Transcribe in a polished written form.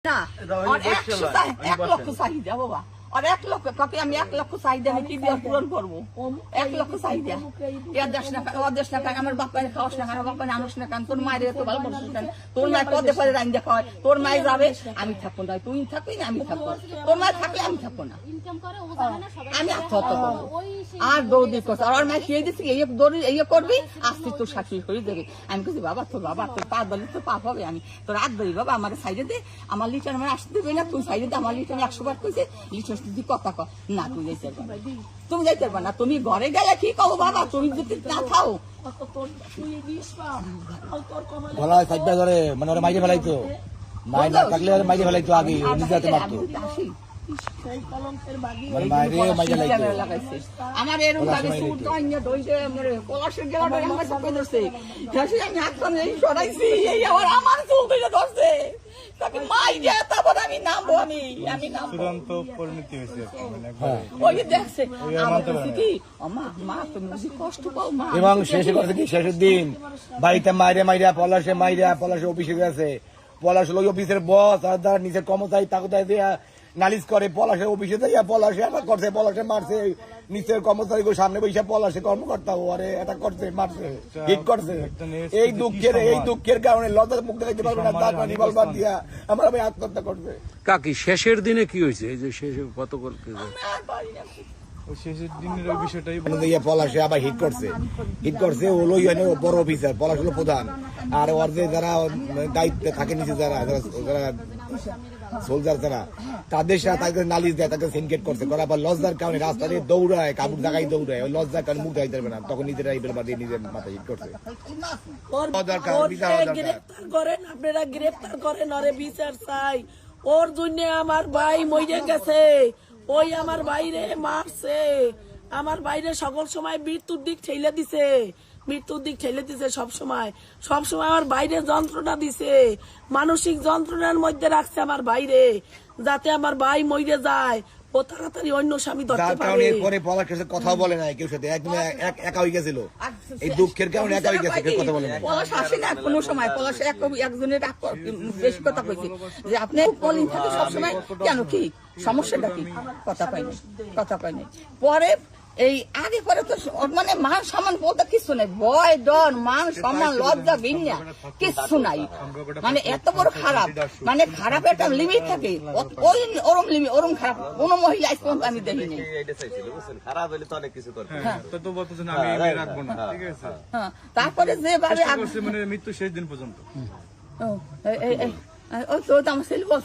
না আর 1 লক্ষ চাহিদা বাবা আর 1 লক্ষ কাকে আমি 1 লক্ষ চাহিদা আমি কি দিয়ে পূরণ করবো 1 লক্ষ চাহিদা এর 10 টাকা ও 10 টাকা আমার বাপারে খাওয়াস না কেন বাপারে আনস না কেন তোর মায়ের তো ভালো করছিস কেন তোর মায়ের কদে পরে রাইন দেখা হয় তোর মায়ের যাবে আমি থাকবো না তুই থাকবি না আমি থাকবো তোর মায়ের থাকলে আমি থাকবো না আমি আত্মহত্যা করবো আর দৌড়ি করছে আর মায়ের খেয়ে দিচ্ছি এই দৌড়ি এই করবি আসতে তোর শাশুড়ি করে দেবে আমি বলছি বাবা তোর পা দলে তো পাপ হবে আমি তোর রাত ধরি বাবা আমার সাইডে দে আমার লিটার আমার আসতে দেবে না তুই সাইডে দে আমার লিটার 100 বার কইছে লিটার যদি কথা কর না তুই যাইতে পারবা তুমি যাইতে পারবা না তুমি ঘরে গেলে কি কবো বাবা তুমি যদি না খাও গলায় সাইডটা ধরে মানে ওরা মাইরে ফেলাইতো মাই না থাকলে মাইরে ফেলাইতো আগে নিজে হাতে মারতো আমার এরকম লাগে সুর তো অন্য দইতে মরে পলাশের গেলাটা আমার সাথে ধরছে হেসে আমি হাত কানে এই সরাইছি এই আমার চুল ধরে ধরছে তাকে মাই দিয়ে তারপর আমি নামবো আমি নামবো চূড়ান্ত পরিণতি হয়েছে ওই দেখছে আমার কাছে কি মা তুমি বেশি কষ্ট পাও মা এবং শেষে কথা কি শেষের দিন বাড়িতে পলাশে অফিসে গেছে পলাশ ওই অফিসের বস আর তার নিচের কর্মচারী তাকে দেয়া নালিশ করে পলাশের অফিসে যাইয়া পলাশে অ্যাটাক করছে পলাশে মারছে নিচের কর্মচারী সামনে বসে পলাশে কর্মকর্তা ওরে অ্যাটাক করছে মারছে হিট করছে এই দুঃখের কারণে লজ্জার মুখ দেখতে পারবে না তার পানি বলবার দিয়া আমার ভাই আত্মহত্যা করছে কাকি শেষের দিনে কি হয়েছে এই যে শেষে কত শেষের দিনের ওই বিষয়টাই পলাশে আবার হিট করছে ওই বড় অফিসার পলাশ হলো প্রধান আর ওর যে যারা দায়িত্বে থাকে নিচে যারা সোলজার যারা তাদের সাথে তাকে নালিশ দেয় তাকে সিনকেট করছে করার পর লজ্জার কারণে রাস্তা দিয়ে দৌড়ায় কাপড় জায়গায় দৌড়ায় ওই লজ্জার কারণে মুখ দেখাইতে পারবে না তখন নিজেরা এই বেলবা দিয়ে নিজের মাথায় হিট করছে আপনারা গ্রেফতার করেন ওরে বিচার চাই ওর জন্য আমার ভাই মরে গেছে ওই আমার বাইরে মারছে আমার বাইরে সকল সময় মৃত্যুর দিক ঠেলে দিছে সবসময় আমার বাইরে যন্ত্রণা দিছে মানসিক যন্ত্রণার মধ্যে রাখছে আমার বাইরে যাতে আমার ভাই মরে যায় ও তাড়াতাড়ি অন্য স্বামী ধরতে পারে পরে পলাশ কাছে কথা বলে না কেউ সাথে একদম একা হয়ে গেছিল এই দুঃখের কারণে একা হয়ে গেছে কথা বলে না পলাশ আসে না কোনো সময় পলাশ একজনের বেশি কথা কইছে যে আপনি কলিং থাকে সবসময় কেন কি সমস্যাটা কি কথা পাইনি পরে এই আগে পরে তো মানে মান সম্মান বলতে কিছু নেই ভয় ডর মান সম্মান লজ্জা ঘৃণা কিছু নাই মানে এত বড় খারাপ মানে খারাপ একটা লিমিট থাকে ওই ওরম খারাপ কোন মহিলা আজ পর্যন্ত আমি দেখিনি তারপরে যেভাবে মৃত্যু শেষ দিন পর্যন্ত ওই তো আমার ছেলে